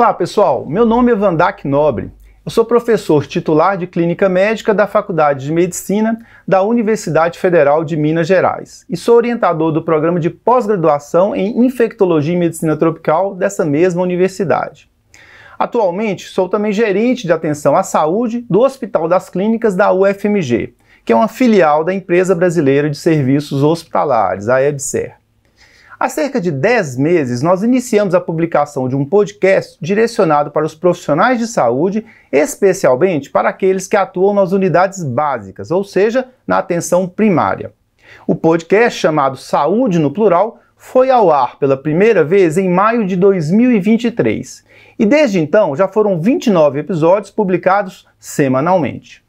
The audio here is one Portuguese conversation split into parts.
Olá pessoal, meu nome é Vandac Nobre. Eu sou professor titular de Clínica Médica da Faculdade de Medicina da Universidade Federal de Minas Gerais e sou orientador do programa de pós-graduação em Infectologia e Medicina Tropical dessa mesma universidade. Atualmente, sou também gerente de atenção à saúde do Hospital das Clínicas da UFMG, que é uma filial da Empresa Brasileira de Serviços Hospitalares, a EBSER. Há cerca de 10 meses, nós iniciamos a publicação de um podcast direcionado para os profissionais de saúde, especialmente para aqueles que atuam nas unidades básicas, ou seja, na atenção primária. O podcast, chamado Saúde no Plural, foi ao ar pela primeira vez em maio de 2023 e desde então já foram 29 episódios publicados semanalmente.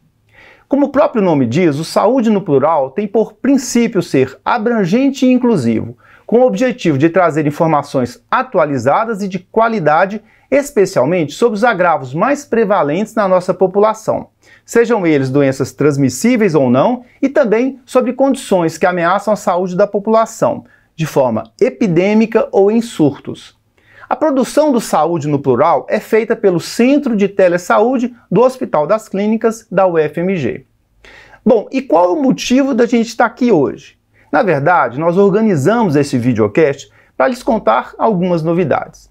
Como o próprio nome diz, o Saúde no Plural tem por princípio ser abrangente e inclusivo, com o objetivo de trazer informações atualizadas e de qualidade, especialmente sobre os agravos mais prevalentes na nossa população, sejam eles doenças transmissíveis ou não, e também sobre condições que ameaçam a saúde da população, de forma epidêmica ou em surtos. A produção do Saúde no Plural é feita pelo Centro de Telesaúde do Hospital das Clínicas da UFMG. Bom, e qual é o motivo da gente estar aqui hoje? Na verdade, nós organizamos esse videocast para lhes contar algumas novidades.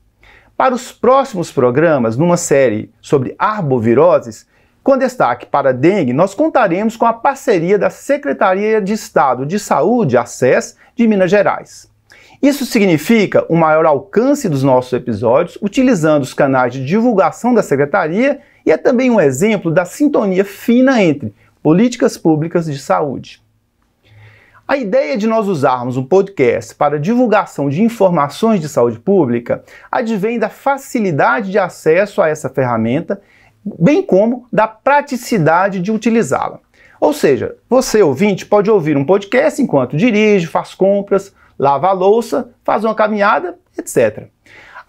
Para os próximos programas, numa série sobre arboviroses, com destaque para a dengue, nós contaremos com a parceria da Secretaria de Estado de Saúde, a SES, de Minas Gerais. Isso significa um maior alcance dos nossos episódios, utilizando os canais de divulgação da Secretaria e é também um exemplo da sintonia fina entre políticas públicas de saúde. A ideia de nós usarmos um podcast para divulgação de informações de saúde pública advém da facilidade de acesso a essa ferramenta, bem como da praticidade de utilizá-la. Ou seja, você, ouvinte, pode ouvir um podcast enquanto dirige, faz compras, lava a louça, faz uma caminhada, etc.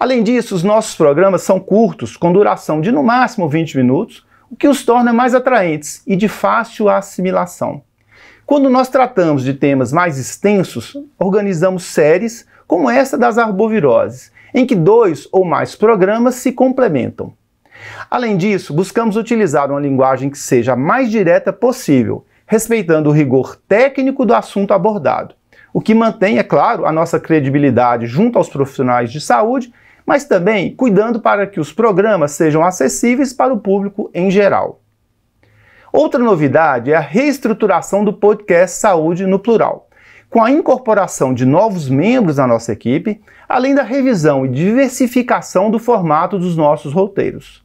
Além disso, os nossos programas são curtos, com duração de no máximo 20 minutos, o que os torna mais atraentes e de fácil assimilação. Quando nós tratamos de temas mais extensos, organizamos séries como essa das arboviroses, em que 2 ou mais programas se complementam. Além disso, buscamos utilizar uma linguagem que seja a mais direta possível, respeitando o rigor técnico do assunto abordado, o que mantém, é claro, a nossa credibilidade junto aos profissionais de saúde, mas também cuidando para que os programas sejam acessíveis para o público em geral. Outra novidade é a reestruturação do podcast Saúde no Plural, com a incorporação de novos membros na nossa equipe, além da revisão e diversificação do formato dos nossos roteiros.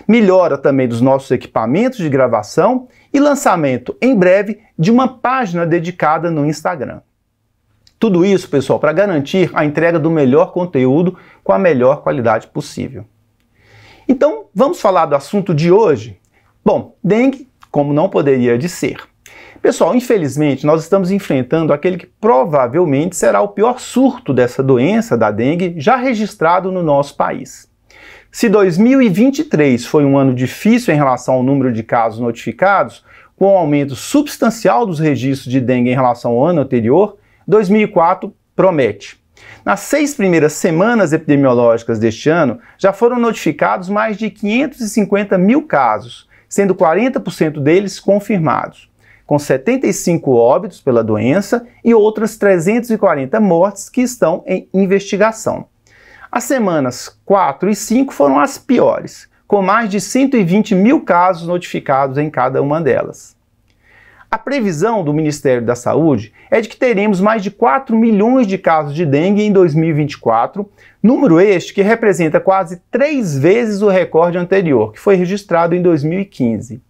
Melhora também dos nossos equipamentos de gravação e lançamento em breve de uma página dedicada no Instagram. Tudo isso, pessoal, para garantir a entrega do melhor conteúdo com a melhor qualidade possível. Então, vamos falar do assunto de hoje? Bom, dengue, como não poderia de ser. Pessoal, infelizmente, nós estamos enfrentando aquele que provavelmente será o pior surto dessa doença, da dengue, já registrado no nosso país. Se 2023 foi um ano difícil em relação ao número de casos notificados, com um aumento substancial dos registros de dengue em relação ao ano anterior, 2004 promete. Nas 6 primeiras semanas epidemiológicas deste ano, já foram notificados mais de 550 mil casos, sendo 40% deles confirmados, com 75 óbitos pela doença e outras 340 mortes que estão em investigação. As semanas 4 e 5 foram as piores, com mais de 120 mil casos notificados em cada uma delas. A previsão do Ministério da Saúde é de que teremos mais de 4 milhões de casos de dengue em 2024, número este que representa quase 3 vezes o recorde anterior, que foi registrado em 2015.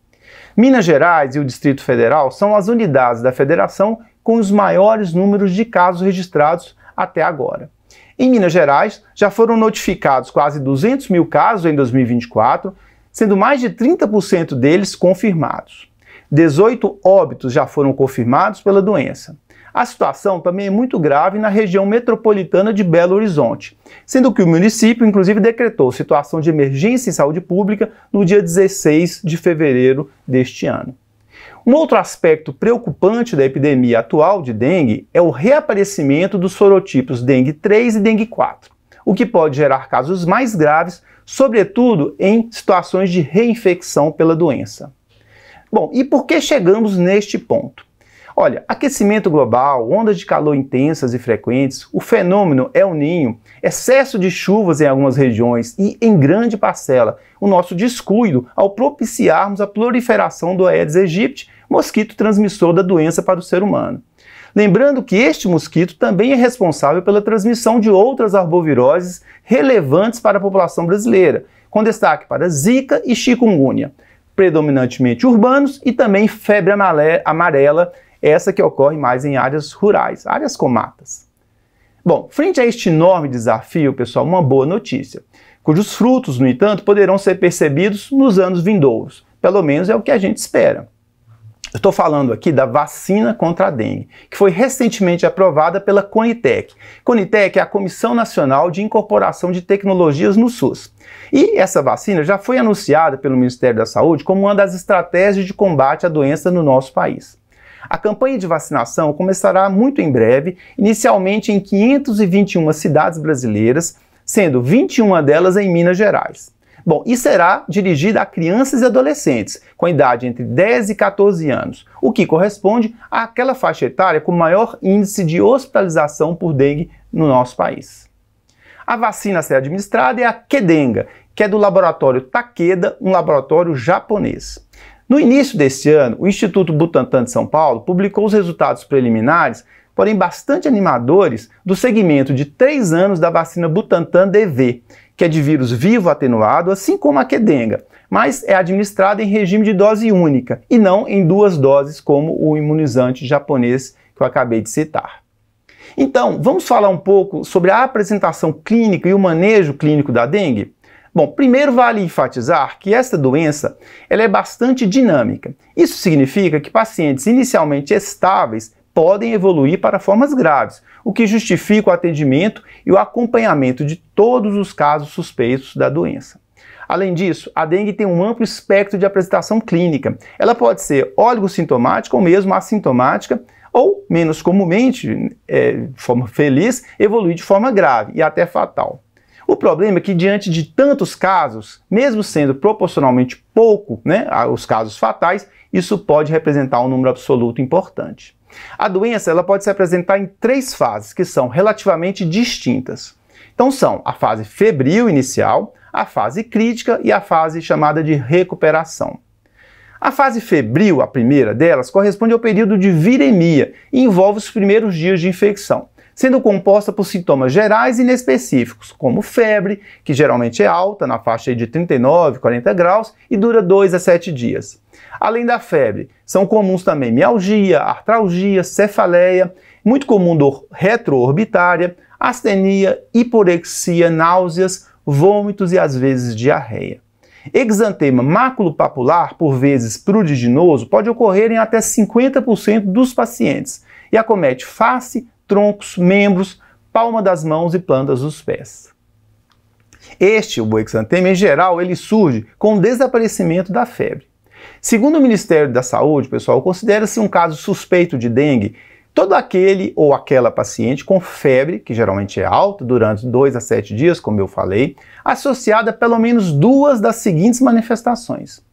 Minas Gerais e o Distrito Federal são as unidades da federação com os maiores números de casos registrados até agora. Em Minas Gerais, já foram notificados quase 200 mil casos em 2024, sendo mais de 30% deles confirmados. 18 óbitos já foram confirmados pela doença. A situação também é muito grave na região metropolitana de Belo Horizonte, sendo que o município, inclusive, decretou situação de emergência em saúde pública no dia 16 de fevereiro deste ano. Um outro aspecto preocupante da epidemia atual de dengue é o reaparecimento dos sorotipos dengue 3 e dengue 4, o que pode gerar casos mais graves, sobretudo em situações de reinfecção pela doença. Bom, e por que chegamos neste ponto? Olha, aquecimento global, ondas de calor intensas e frequentes, o fenômeno El Niño, excesso de chuvas em algumas regiões e, em grande parcela, o nosso descuido ao propiciarmos a proliferação do Aedes aegypti, mosquito transmissor da doença para o ser humano. Lembrando que este mosquito também é responsável pela transmissão de outras arboviroses relevantes para a população brasileira, com destaque para Zika e chikungunya, predominantemente urbanos, e também febre amarela, essa que ocorre mais em áreas rurais, áreas com matas. Bom, frente a este enorme desafio, pessoal, uma boa notícia, cujos frutos, no entanto, poderão ser percebidos nos anos vindouros. Pelo menos é o que a gente espera. Eu estou falando aqui da vacina contra a dengue, que foi recentemente aprovada pela Conitec. Conitec é a Comissão Nacional de Incorporação de Tecnologias no SUS. E essa vacina já foi anunciada pelo Ministério da Saúde como uma das estratégias de combate à doença no nosso país. A campanha de vacinação começará muito em breve, inicialmente em 521 cidades brasileiras, sendo 21 delas em Minas Gerais. Bom, e será dirigida a crianças e adolescentes, com idade entre 10 e 14 anos, o que corresponde àquela faixa etária com maior índice de hospitalização por dengue no nosso país. A vacina a ser administrada é a Qdenga, que é do laboratório Takeda, um laboratório japonês. No início deste ano, o Instituto Butantan de São Paulo publicou os resultados preliminares, porém bastante animadores, do segmento de 3 anos da vacina Butantan DV, que é de vírus vivo atenuado, assim como a Qdenga, mas é administrada em regime de dose única e não em 2 doses como o imunizante japonês que eu acabei de citar. Então, vamos falar um pouco sobre a apresentação clínica e o manejo clínico da dengue? Bom, primeiro vale enfatizar que esta doença ela é bastante dinâmica. Isso significa que pacientes inicialmente estáveis podem evoluir para formas graves, o que justifica o atendimento e o acompanhamento de todos os casos suspeitos da doença. Além disso, a dengue tem um amplo espectro de apresentação clínica. Ela pode ser oligosintomática ou mesmo assintomática, ou, menos comumente, de forma feliz, evoluir de forma grave e até fatal. O problema é que, diante de tantos casos, mesmo sendo proporcionalmente pouco, os casos fatais, isso pode representar um número absoluto importante. A doença ela pode se apresentar em 3 fases, que são relativamente distintas. Então são a fase febril inicial, a fase crítica e a fase chamada de recuperação. A fase febril, a primeira delas, corresponde ao período de viremia e envolve os primeiros dias de infecção, sendo composta por sintomas gerais e inespecíficos, como febre, que geralmente é alta, na faixa de 39, 40 graus, e dura 2 a 7 dias. Além da febre, são comuns também mialgia, artralgia, cefaleia, muito comum dor retroorbitária, astenia, hiporexia, náuseas, vômitos e às vezes diarreia. Exantema maculopapular, por vezes pruriginoso, pode ocorrer em até 50% dos pacientes e acomete face, troncos, membros, palma das mãos e plantas dos pés. O exantema, em geral, ele surge com o desaparecimento da febre. Segundo o Ministério da Saúde, pessoal, considera-se um caso suspeito de dengue todo aquele ou aquela paciente com febre, que geralmente é alta, durante 2 a 7 dias, como eu falei, associada a pelo menos 2 das seguintes manifestações: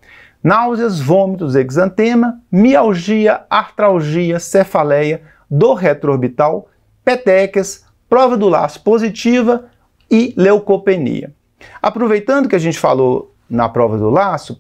náuseas, vômitos, exantema, mialgia, artralgia, cefaleia, dor retroorbital, petequias, prova do laço positiva e leucopenia. Aproveitando que a gente falou na prova do laço,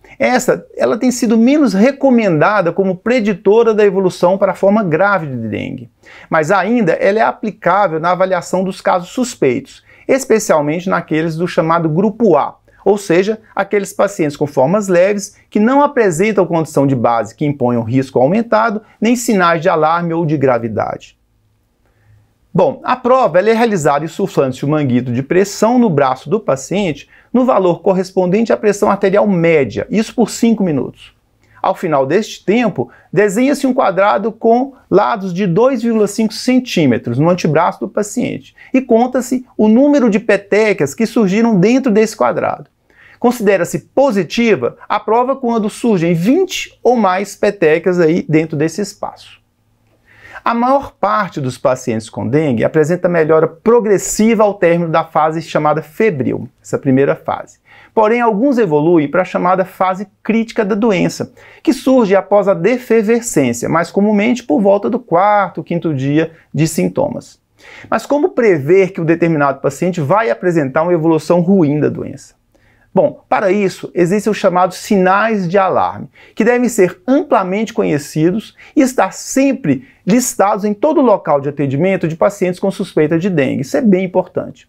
ela tem sido menos recomendada como preditora da evolução para a forma grave de dengue, mas ainda ela é aplicável na avaliação dos casos suspeitos, especialmente naqueles do chamado grupo A, ou seja, aqueles pacientes com formas leves que não apresentam condição de base que imponham risco aumentado, nem sinais de alarme ou de gravidade. Bom, a prova é realizada insuflando-se o manguito de pressão no braço do paciente no valor correspondente à pressão arterial média, isso por 5 minutos. Ao final deste tempo, desenha-se um quadrado com lados de 2,5 centímetros no antebraço do paciente e conta-se o número de petequias que surgiram dentro desse quadrado. Considera-se positiva a prova quando surgem 20 ou mais petequias aí dentro desse espaço. A maior parte dos pacientes com dengue apresenta melhora progressiva ao término da fase chamada febril, essa primeira fase. Porém, alguns evoluem para a chamada fase crítica da doença, que surge após a defervescência, mais comumente por volta do quarto, quinto dia de sintomas. Mas como prever que um determinado paciente vai apresentar uma evolução ruim da doença? Bom, para isso, existem os chamados sinais de alarme, que devem ser amplamente conhecidos e estar sempre listados em todo local de atendimento de pacientes com suspeita de dengue. Isso é bem importante.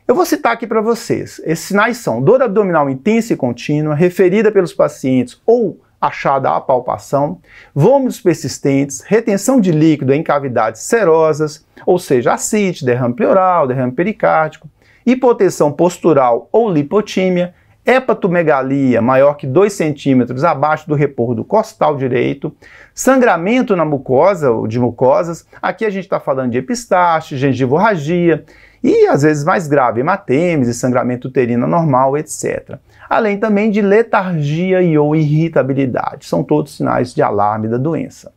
Eu vou citar aqui para vocês. Esses sinais são dor abdominal intensa e contínua, referida pelos pacientes ou achada à palpação, vômitos persistentes, retenção de líquido em cavidades serosas, ou seja, ascite, derrame pleural, derrame pericárdico, hipotensão postural ou lipotímia, hepatomegalia maior que 2 centímetros abaixo do repouso costal direito, sangramento na mucosa ou de mucosas, aqui a gente está falando de epistaxe, gengivorragia e às vezes mais grave, hematêmese, sangramento uterino anormal, etc. Além também de letargia e ou irritabilidade, são todos sinais de alarme da doença.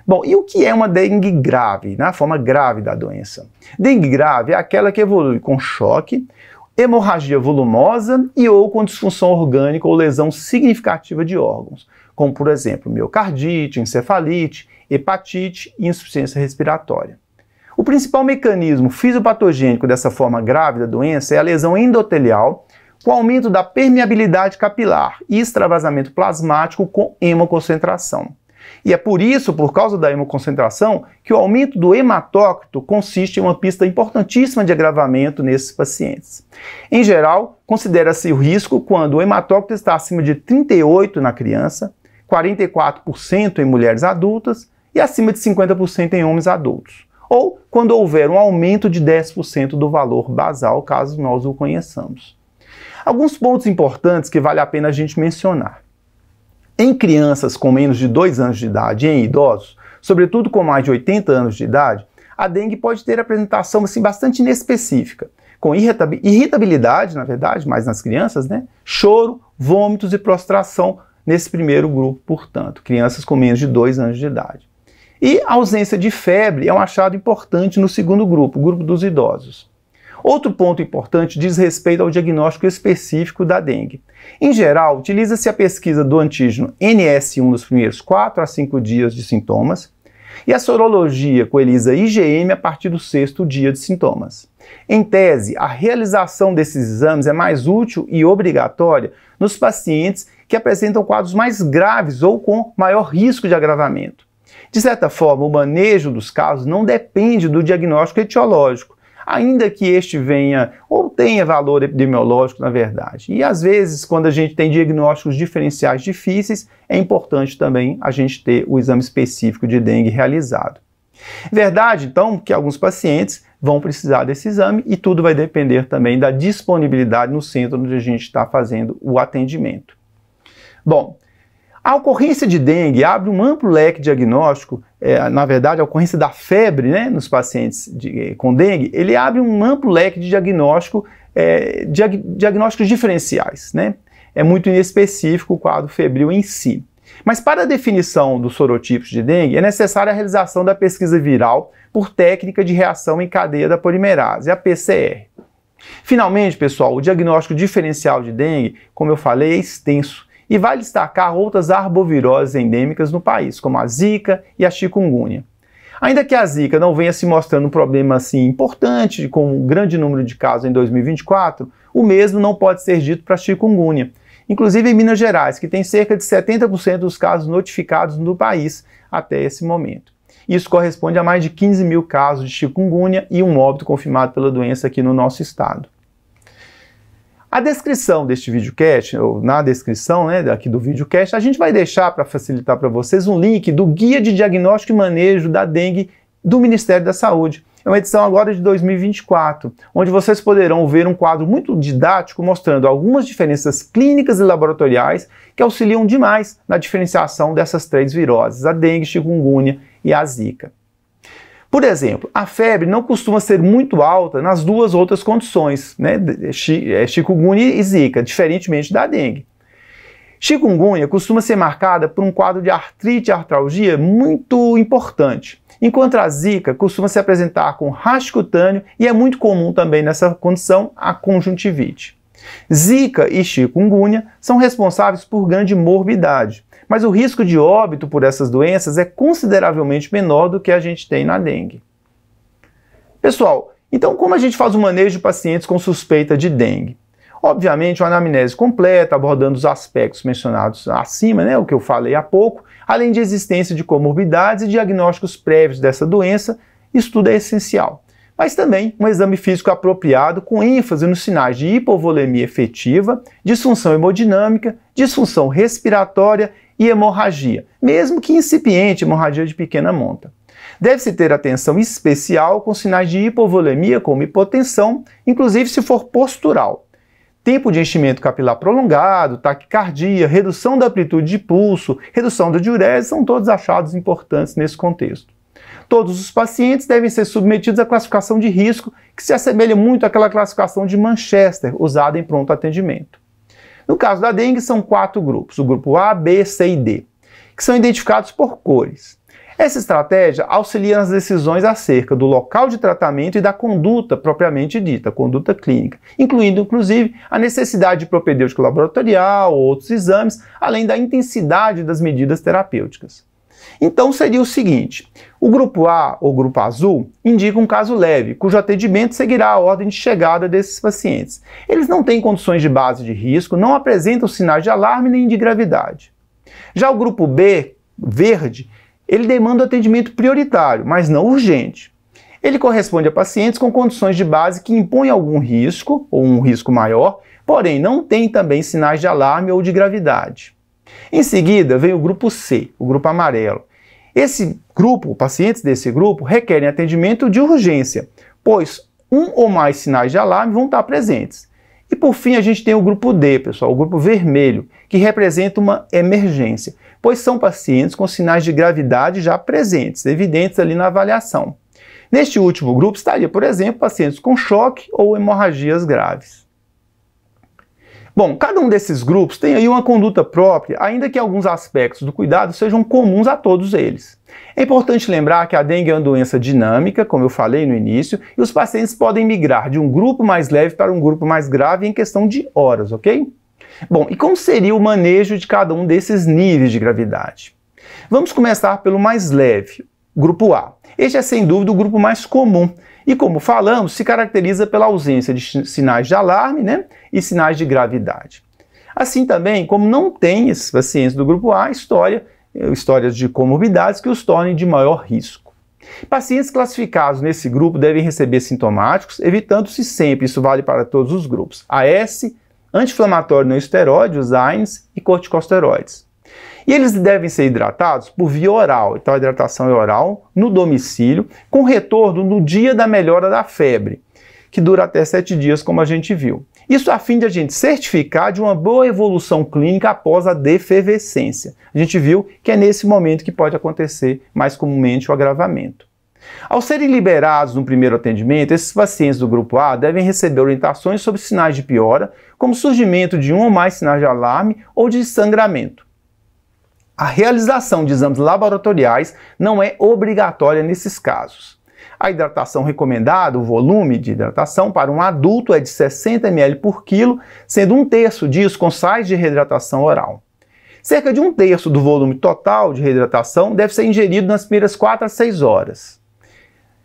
Bom, e o que é uma dengue grave, na forma grave da doença? Dengue grave é aquela que evolui com choque, hemorragia volumosa e ou com disfunção orgânica ou lesão significativa de órgãos, como por exemplo miocardite, encefalite, hepatite e insuficiência respiratória. O principal mecanismo fisiopatogênico dessa forma grave da doença é a lesão endotelial, com aumento da permeabilidade capilar e extravasamento plasmático com hemoconcentração. E é por isso, por causa da hemoconcentração, que o aumento do hematócrito consiste em uma pista importantíssima de agravamento nesses pacientes. Em geral, considera-se o risco quando o hematócrito está acima de 38 na criança, 44% em mulheres adultas e acima de 50% em homens adultos. Ou quando houver um aumento de 10% do valor basal, caso nós o conheçamos. Alguns pontos importantes que vale a pena a gente mencionar. Em crianças com menos de 2 anos de idade e em idosos, sobretudo com mais de 80 anos de idade, a dengue pode ter apresentação assim, bastante inespecífica, com irritabilidade, na verdade, mais nas crianças, né? Choro, vômitos e prostração nesse primeiro grupo, portanto, crianças com menos de 2 anos de idade. E a ausência de febre é um achado importante no segundo grupo, o grupo dos idosos. Outro ponto importante diz respeito ao diagnóstico específico da dengue. Em geral, utiliza-se a pesquisa do antígeno NS1 nos primeiros 4 a 5 dias de sintomas e a sorologia com ELISA IgM a partir do 6º dia de sintomas. Em tese, a realização desses exames é mais útil e obrigatória nos pacientes que apresentam quadros mais graves ou com maior risco de agravamento. De certa forma, o manejo dos casos não depende do diagnóstico etiológico, ainda que este venha ou tenha valor epidemiológico, na verdade. E às vezes, quando a gente tem diagnósticos diferenciais difíceis, é importante também a gente ter o exame específico de dengue realizado. Verdade, então, que alguns pacientes vão precisar desse exame e tudo vai depender também da disponibilidade no centro onde a gente está fazendo o atendimento. Bom, a ocorrência de dengue abre um amplo leque diagnóstico, na verdade a ocorrência da febre, né, nos pacientes com dengue, ele abre um amplo leque de diagnóstico, diagnósticos diferenciais, né? É muito inespecífico o quadro febril em si. Mas para a definição dos sorotipos de dengue é necessária a realização da pesquisa viral por técnica de reação em cadeia da polimerase, a PCR. Finalmente, pessoal, o diagnóstico diferencial de dengue, como eu falei, é extenso e vai destacar outras arboviroses endêmicas no país, como a zika e a chikungunya. Ainda que a zika não venha se mostrando um problema assim importante, com um grande número de casos em 2024, o mesmo não pode ser dito para a chikungunya. Inclusive em Minas Gerais, que tem cerca de 70% dos casos notificados no país até esse momento. Isso corresponde a mais de 15 mil casos de chikungunya e um óbito confirmado pela doença aqui no nosso estado. A descrição deste videocast, ou na descrição, né, aqui do videocast, a gente vai deixar para facilitar para vocês um link do Guia de Diagnóstico e Manejo da Dengue do Ministério da Saúde. É uma edição agora de 2024, onde vocês poderão ver um quadro muito didático mostrando algumas diferenças clínicas e laboratoriais que auxiliam demais na diferenciação dessas 3 viroses, a dengue, chikungunya e a zika. Por exemplo, a febre não costuma ser muito alta nas 2 outras condições, né, chikungunya e zika, diferentemente da dengue. Chikungunya costuma ser marcada por um quadro de artrite e artralgia muito importante. enquanto a zika costuma se apresentar com rastro cutâneo e é muito comum também nessa condição a conjuntivite. Zika e chikungunya são responsáveis por grande morbidade, mas o risco de óbito por essas doenças é consideravelmente menor do que a gente tem na dengue. Pessoal, então como a gente faz o manejo de pacientes com suspeita de dengue? Obviamente, uma anamnese completa, abordando os aspectos mencionados acima, o que eu falei há pouco, além de existência de comorbidades e diagnósticos prévios dessa doença, isso tudo é essencial. Mas também um exame físico apropriado com ênfase nos sinais de hipovolemia efetiva, disfunção hemodinâmica, disfunção respiratória e hemorragia, mesmo que incipiente hemorragia de pequena monta. Deve-se ter atenção especial com sinais de hipovolemia, como hipotensão, inclusive se for postural. Tempo de enchimento capilar prolongado, taquicardia, redução da amplitude de pulso, redução da diurese são todos achados importantes nesse contexto. Todos os pacientes devem ser submetidos à classificação de risco, que se assemelha muito àquela classificação de Manchester, usada em pronto atendimento. No caso da dengue, são 4 grupos, o grupo A, B, C e D, que são identificados por cores. Essa estratégia auxilia nas decisões acerca do local de tratamento e da conduta propriamente dita, conduta clínica, incluindo, inclusive, a necessidade de propedêutico laboratorial ou outros exames, além da intensidade das medidas terapêuticas. Então seria o seguinte: o grupo A, ou grupo azul, indica um caso leve, cujo atendimento seguirá a ordem de chegada desses pacientes. Eles não têm condições de base de risco, não apresentam sinais de alarme nem de gravidade. Já o grupo B, verde, ele demanda atendimento prioritário, mas não urgente. Ele corresponde a pacientes com condições de base que impõem algum risco, ou um risco maior, porém não tem também sinais de alarme ou de gravidade. Em seguida, vem o grupo C, o grupo amarelo. Esse grupo, pacientes desse grupo, requerem atendimento de urgência, pois um ou mais sinais de alarme vão estar presentes. E por fim, a gente tem o grupo D, pessoal, o grupo vermelho, que representa uma emergência, pois são pacientes com sinais de gravidade já presentes, evidentes ali na avaliação. Neste último grupo estaria, por exemplo, pacientes com choque ou hemorragias graves. Bom, cada um desses grupos tem aí uma conduta própria, ainda que alguns aspectos do cuidado sejam comuns a todos eles. É importante lembrar que a dengue é uma doença dinâmica, como eu falei no início, e os pacientes podem migrar de um grupo mais leve para um grupo mais grave em questão de horas, ok? Bom, e como seria o manejo de cada um desses níveis de gravidade? Vamos começar pelo mais leve, grupo A. Este é sem dúvida o grupo mais comum e, como falamos, se caracteriza pela ausência de sinais de alarme, e sinais de gravidade. Assim também, como não tem esses pacientes do grupo A, histórias de comorbidades que os tornem de maior risco. Pacientes classificados nesse grupo devem receber sintomáticos, evitando-se sempre, isso vale para todos os grupos, AS, anti-inflamatório não esteroide, os AINES e corticosteroides. E eles devem ser hidratados por via oral, então a hidratação é oral, no domicílio, com retorno no dia da melhora da febre, que dura até 7 dias, como a gente viu. Isso a fim de a gente certificar de uma boa evolução clínica após a defervescência. A gente viu que é nesse momento que pode acontecer mais comumente o agravamento. Ao serem liberados no primeiro atendimento, esses pacientes do grupo A devem receber orientações sobre sinais de piora, como surgimento de um ou mais sinais de alarme ou de sangramento. A realização de exames laboratoriais não é obrigatória nesses casos. A hidratação recomendada, o volume de hidratação para um adulto é de 60 ml por quilo, sendo 1/3 disso com sais de reidratação oral. Cerca de 1/3 do volume total de reidratação deve ser ingerido nas primeiras 4 a 6 horas.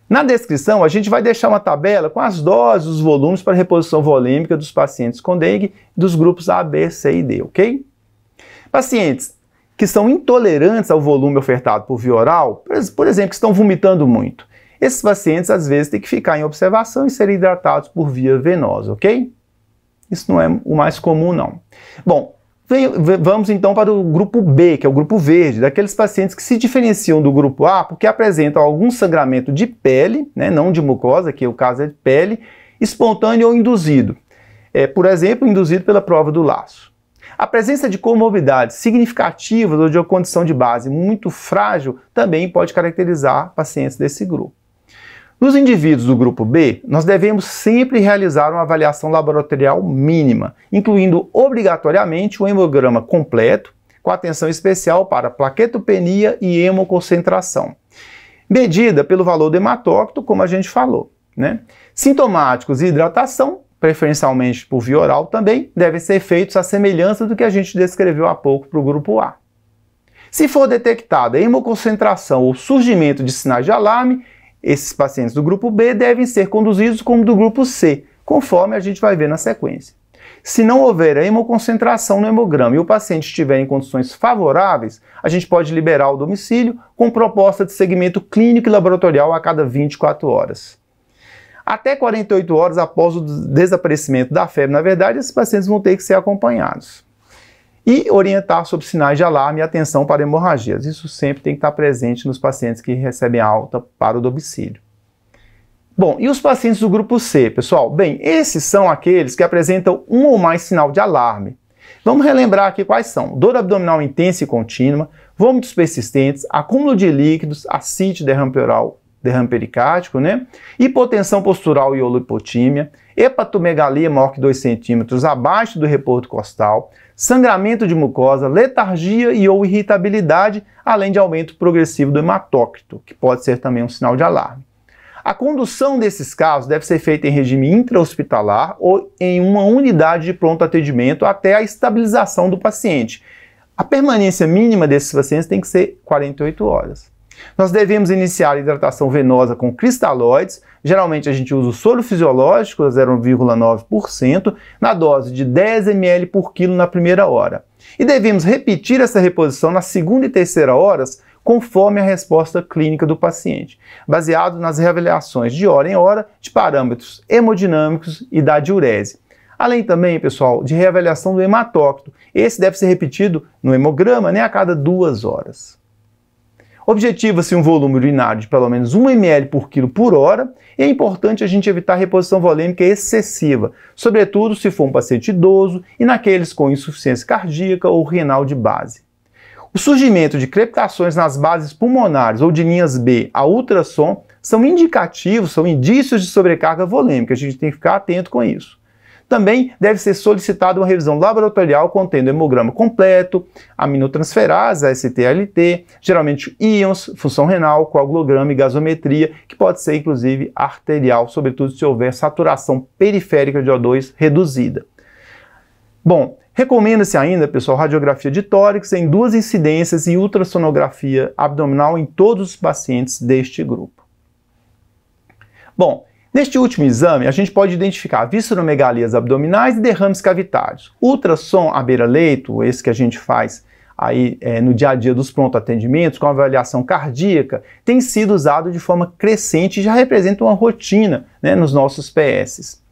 Na descrição, a gente vai deixar uma tabela com as doses, os volumes para reposição volêmica dos pacientes com dengue dos grupos A, B, C e D, ok? Pacientes que são intolerantes ao volume ofertado por via oral, por exemplo, que estão vomitando muito, esses pacientes às vezes têm que ficar em observação e serem hidratados por via venosa, ok? Isso não é o mais comum, não. Bom, vamos então para o grupo B, que é o grupo verde, daqueles pacientes que se diferenciam do grupo A porque apresentam algum sangramento de pele, não de mucosa, que o caso é de pele, espontâneo ou induzido. Por exemplo, induzido pela prova do laço. A presença de comorbidades significativas ou de uma condição de base muito frágil também pode caracterizar pacientes desse grupo. Nos indivíduos do grupo B, nós devemos sempre realizar uma avaliação laboratorial mínima, incluindo obrigatoriamente um hemograma completo, com atenção especial para plaquetopenia e hemoconcentração. medida pelo valor do hematócrito, como a gente falou, né? Sintomáticos e hidratação, preferencialmente por via oral também, devem ser feitos à semelhança do que a gente descreveu há pouco para o grupo A. Se for detectada hemoconcentração ou surgimento de sinais de alarme, esses pacientes do grupo B devem ser conduzidos como do grupo C, conforme a gente vai ver na sequência. Se não houver hemoconcentração no hemograma e o paciente estiver em condições favoráveis, a gente pode liberar o domicílio com proposta de segmento clínico e laboratorial a cada 24 horas. Até 48 horas após o desaparecimento da febre, na verdade, esses pacientes vão ter que ser acompanhados. E orientar sobre sinais de alarme e atenção para hemorragias. Isso sempre tem que estar presente nos pacientes que recebem alta para o domicílio. Bom, e os pacientes do grupo C, pessoal? Bem, esses são aqueles que apresentam um ou mais sinal de alarme. Vamos relembrar aqui quais são: dor abdominal intensa e contínua, vômitos persistentes, acúmulo de líquidos, ascite, derrame pleural, derrame pericárdico, né? Hipotensão postural e olohipotímia, hepatomegalia maior que 2 centímetros abaixo do reporto costal, sangramento de mucosa, letargia e ou irritabilidade, além de aumento progressivo do hematócrito, que pode ser também um sinal de alarme. A condução desses casos deve ser feita em regime intra-hospitalar ou em uma unidade de pronto atendimento até a estabilização do paciente. A permanência mínima desses pacientes tem que ser 48 horas. Nós devemos iniciar a hidratação venosa com cristalóides, geralmente a gente usa o soro fisiológico, 0,9%, na dose de 10 ml por quilo na primeira hora. E devemos repetir essa reposição na segunda e terceira horas, conforme a resposta clínica do paciente, baseado nas reavaliações de hora em hora de parâmetros hemodinâmicos e da diurese. Além também, pessoal, de reavaliação do hematócrito. Esse deve ser repetido no hemograma, a cada 2 horas. Objetiva-se um volume urinário de pelo menos 1 ml por quilo por hora, e é importante a gente evitar reposição volêmica excessiva, sobretudo se for um paciente idoso e naqueles com insuficiência cardíaca ou renal de base. O surgimento de crepitações nas bases pulmonares ou de linhas B a ultrassom são indicativos, são indícios de sobrecarga volêmica, a gente tem que ficar atento com isso. Também deve ser solicitada uma revisão laboratorial contendo hemograma completo, aminotransferase, AST-ALT, geralmente íons, função renal, coagulograma e gasometria, que pode ser inclusive arterial, sobretudo se houver saturação periférica de O2 reduzida. Bom, recomenda-se ainda, pessoal, radiografia de tórax em 2 incidências e ultrassonografia abdominal em todos os pacientes deste grupo. Bom, neste último exame, a gente pode identificar visceromegalias abdominais e derrames cavitários. Ultrassom à beira-leito, esse que a gente faz aí no dia a dia dos pronto-atendimentos, com avaliação cardíaca, tem sido usado de forma crescente e já representa uma rotina, nos nossos PS.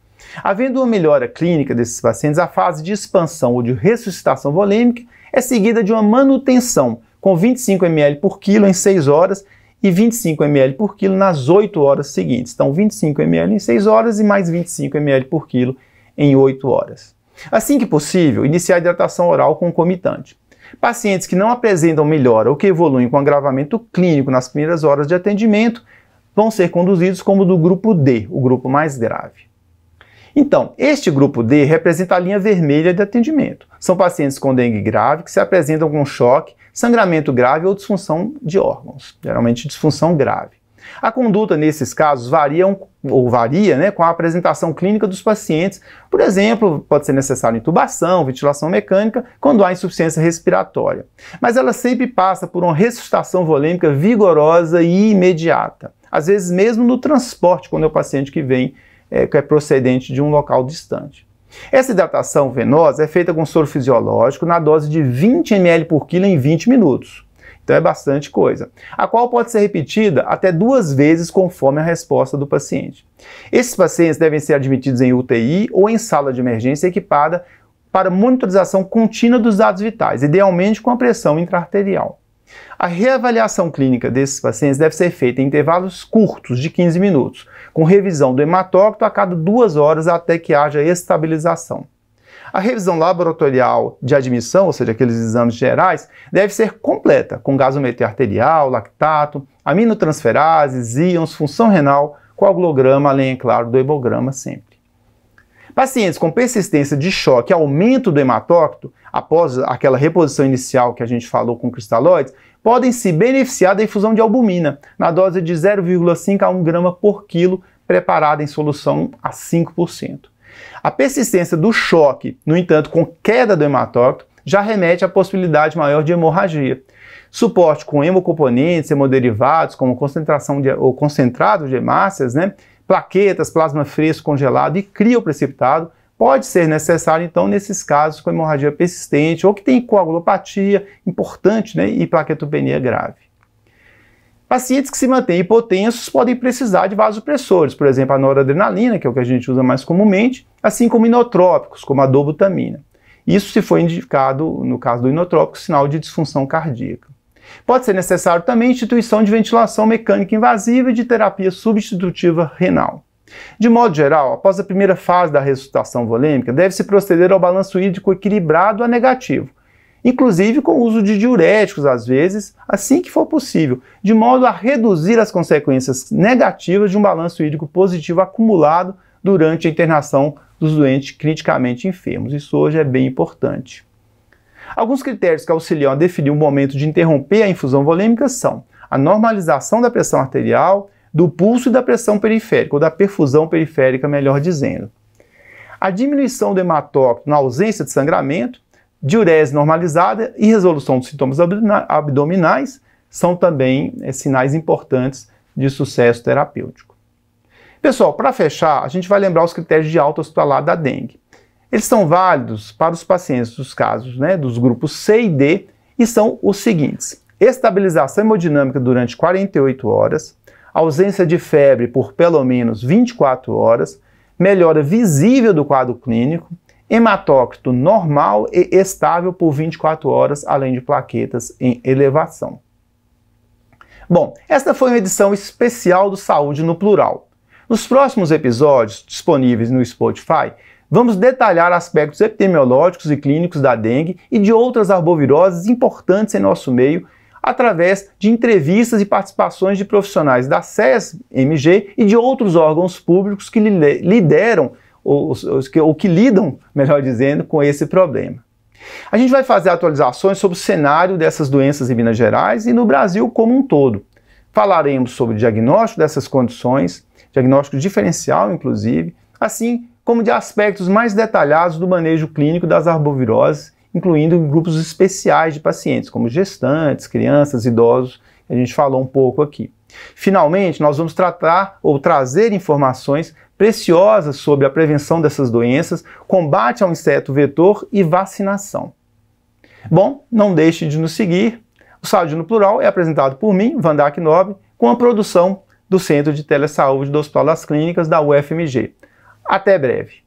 Havendo uma melhora clínica desses pacientes, a fase de expansão ou de ressuscitação volêmica é seguida de uma manutenção, com 25 ml por quilo em 6 horas, e 25 ml por quilo nas 8 horas seguintes. Então, 25 ml em 6 horas e mais 25 ml por quilo em 8 horas. Assim que possível, iniciar a hidratação oral concomitante. Pacientes que não apresentam melhora ou que evoluem com agravamento clínico nas primeiras horas de atendimento vão ser conduzidos como do grupo D, o grupo mais grave. Então, este grupo D representa a linha vermelha de atendimento. São pacientes com dengue grave que se apresentam com choque, sangramento grave ou disfunção de órgãos, geralmente disfunção grave. A conduta nesses casos varia com a apresentação clínica dos pacientes. Por exemplo, pode ser necessário intubação, ventilação mecânica, quando há insuficiência respiratória. Mas ela sempre passa por uma ressuscitação volêmica vigorosa e imediata. Às vezes mesmo no transporte, quando é o paciente que vem que é procedente de um local distante. Essa hidratação venosa é feita com soro fisiológico na dose de 20 ml por quilo em 20 minutos. Então é bastante coisa. A qual pode ser repetida até 2 vezes conforme a resposta do paciente. Esses pacientes devem ser admitidos em UTI ou em sala de emergência equipada para monitorização contínua dos dados vitais, idealmente com a pressão intraarterial. A reavaliação clínica desses pacientes deve ser feita em intervalos curtos de 15 minutos, com revisão do hematócrito a cada 2 horas até que haja estabilização. A revisão laboratorial de admissão, ou seja, aqueles exames gerais, deve ser completa, com gasometria arterial, lactato, aminotransferases, íons, função renal, coagulograma, além, é claro, do hemograma sempre. Pacientes com persistência de choque e aumento do hematócrito, após aquela reposição inicial que a gente falou com cristalóides, podem se beneficiar da infusão de albumina, na dose de 0,5 a 1 grama por quilo, preparada em solução a 5%. A persistência do choque, no entanto, com queda do hematócrito, já remete à possibilidade maior de hemorragia. Suporte com hemocomponentes, hemoderivados, como concentrado de hemácias, plaquetas, plasma fresco congelado e crioprecipitado, pode ser necessário, então, nesses casos com hemorragia persistente ou que tem coagulopatia importante e plaquetopenia grave. Pacientes que se mantêm hipotensos podem precisar de vasopressores, por exemplo, a noradrenalina, que é o que a gente usa mais comumente, assim como inotrópicos, como a dobutamina. Isso se for indicado, no caso do inotrópico, sinal de disfunção cardíaca. Pode ser necessário também a instituição de ventilação mecânica invasiva e de terapia substitutiva renal. De modo geral, após a primeira fase da ressuscitação volêmica, deve-se proceder ao balanço hídrico equilibrado a negativo, inclusive com o uso de diuréticos às vezes, assim que for possível, de modo a reduzir as consequências negativas de um balanço hídrico positivo acumulado durante a internação dos doentes criticamente enfermos. Isso hoje é bem importante. Alguns critérios que auxiliam a definir o momento de interromper a infusão volêmica são a normalização da pressão arterial, do pulso e da pressão periférica, ou da perfusão periférica, melhor dizendo. A diminuição do hematócrito na ausência de sangramento, diurese normalizada e resolução dos sintomas abdominais são também sinais importantes de sucesso terapêutico. Pessoal, para fechar, a gente vai lembrar os critérios de alta hospitalar da dengue. Eles são válidos para os pacientes dos casos dos grupos C e D e são os seguintes: estabilização hemodinâmica durante 48 horas, ausência de febre por pelo menos 24 horas, melhora visível do quadro clínico, hematócrito normal e estável por 24 horas, além de plaquetas em elevação. Bom, esta foi uma edição especial do Saúde no Plural. Nos próximos episódios, disponíveis no Spotify, vamos detalhar aspectos epidemiológicos e clínicos da dengue e de outras arboviroses importantes em nosso meio, através de entrevistas e participações de profissionais da SES-MG e de outros órgãos públicos que lideram, ou que lidam, melhor dizendo, com esse problema. A gente vai fazer atualizações sobre o cenário dessas doenças em Minas Gerais e no Brasil como um todo. Falaremos sobre o diagnóstico dessas condições, diagnóstico diferencial, inclusive, assim como de aspectos mais detalhados do manejo clínico das arboviroses, incluindo grupos especiais de pacientes, como gestantes, crianças, idosos, que a gente falou um pouco aqui. Finalmente, nós vamos tratar ou trazer informações preciosas sobre a prevenção dessas doenças, combate ao inseto vetor e vacinação. Bom, não deixe de nos seguir. O Saúde no Plural é apresentado por mim, Vandac Nobre, com a produção do Centro de Telesaúde do Hospital das Clínicas da UFMG. Até breve.